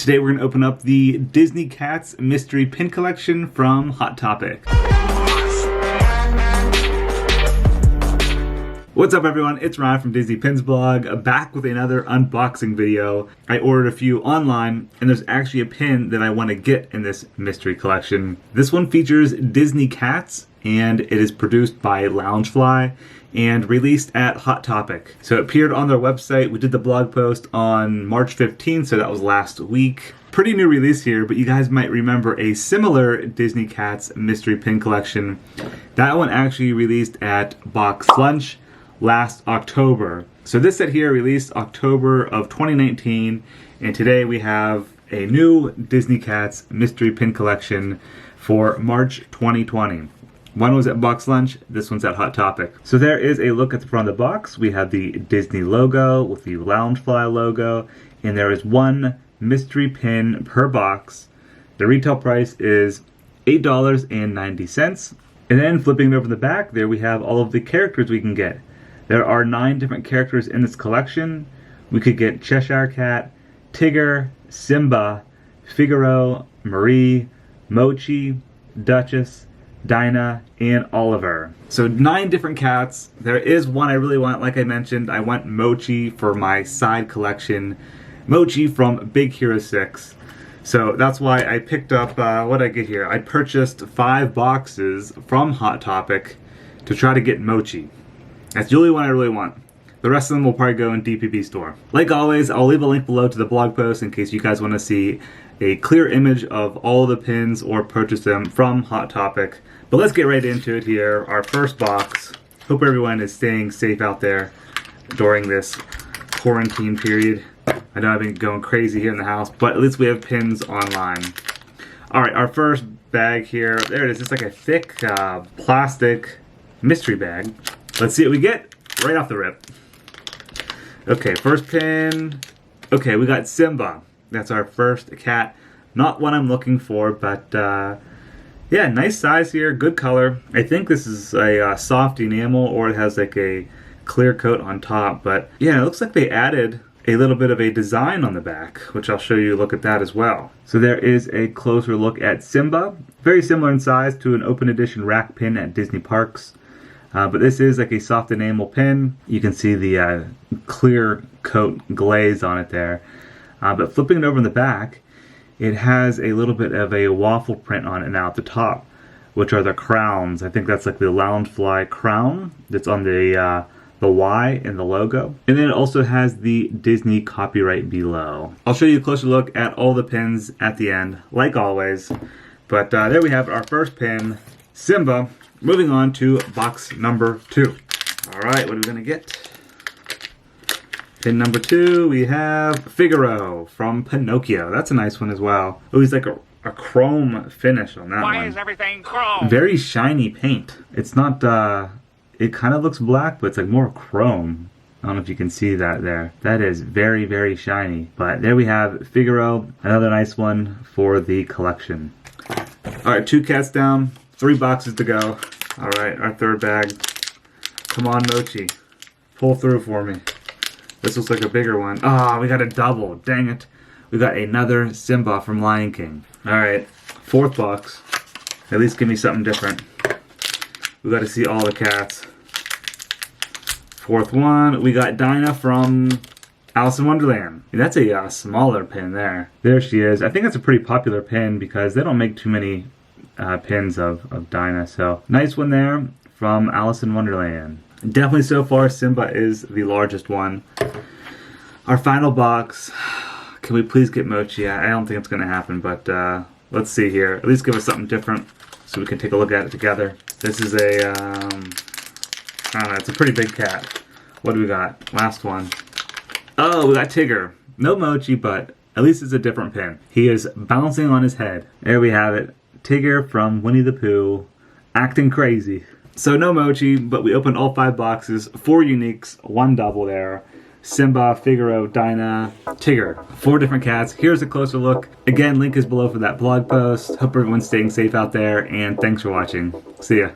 Today we're going to open up the Disney Cats Mystery Pin Collection from Hot Topic. What's up everyone, it's Ryan from Disney Pins Blog, back with another unboxing video. I ordered a few online, and there's actually a pin that I want to get in this mystery collection. This one features Disney Cats, and it is produced by Loungefly and released at Hot Topic. So it appeared on their website. We did the blog post on March 15th, so that was last week. Pretty new release here, but you guys might remember a similar Disney Cats mystery pin collection. That one actually released at Box Lunch last October. So this set here released October of 2019, and today we have a new Disney Cats mystery pin collection for March 2020. One was at Box Lunch, this one's at Hot Topic. So there is a look at the front of the box. We have the Disney logo with the Loungefly logo, and there is one mystery pin per box. The retail price is $8.90. And then flipping it over the back, there we have all of the characters we can get. There are 9 different characters in this collection. We could get Cheshire Cat, Tigger, Simba, Figaro, Marie, Mochi, Duchess, Dinah, and Oliver. So 9 different cats. There is one I really want, like I mentioned. I want Mochi for my side collection. Mochi from Big Hero 6. So that's why I picked up, what did I get here? I purchased 5 boxes from Hot Topic to try to get Mochi. That's the only one I really want. The rest of them will probably go in DPP store. Like always, I'll leave a link below to the blog post in case you guys want to see a clear image of all the pins or purchase them from Hot Topic. But let's get right into it here. Our first box. Hope everyone is staying safe out there during this quarantine period. I know I've been going crazy here in the house, but at least we have pins online. Alright, our first bag here. There it is. It's like a thick plastic mystery bag. Let's see what we get right off the rip. Okay, first pin. Okay, we got Simba. That's our first cat. Not one I'm looking for, but yeah, nice size here, good color. I think this is a soft enamel, or it has like a clear coat on top. But yeah, it looks like they added a little bit of a design on the back, which I'll show you a look at that as well. So there is a closer look at Simba. Very similar in size to an open edition rack pin at Disney parks. But this is like a soft enamel pin. You can see the clear coat glaze on it there. But flipping it over in the back, it has a little bit of a waffle print on it now at the top, which are the crowns. I think that's like the Loungefly crown that's on the Y in the logo. And then it also has the Disney copyright below. I'll show you a closer look at all the pins at the end, like always. But there we have our first pin, Simba. Moving on to box number 2. Alright, what are we going to get? Pin number 2, we have Figaro from Pinocchio. That's a nice one as well. Oh, he's like a chrome finish on that one. Why is everything chrome? Very shiny paint. It's not, it kind of looks black, but it's like more chrome. I don't know if you can see that there. That is very, very shiny. But there we have Figaro, another nice one for the collection. Alright, 2 cats down, 3 boxes to go. Alright, our third bag. Come on, Mochi. Pull through for me. This looks like a bigger one. Ah, we got a double. Dang it. We got another Simba from Lion King. Alright, 4th box. At least give me something different. We got to see all the cats. 4th one, we got Dinah from Alice in Wonderland. And that's a smaller pin there. There she is. I think that's a pretty popular pin because they don't make too many pins of Dinah. So nice one there from Alice in Wonderland. Definitely so far Simba is the largest one. Our final box. Can we please get Mochi? I don't think it's going to happen, but let's see here. At least give us something different so we can take a look at it together. This is a, I don't know, it's a pretty big cat. What do we got? Last one. Oh, we got Tigger. No Mochi, but at least it's a different pin. He is bouncing on his head. There we have it. Tigger from Winnie the Pooh, acting crazy. So no Mochi, but we opened all 5 boxes, 4 uniques, 1 double there. Simba, Figaro, Dinah, Tigger. 4 different cats. Here's a closer look. Again, link is below for that blog post. Hope everyone's staying safe out there, and thanks for watching. See ya.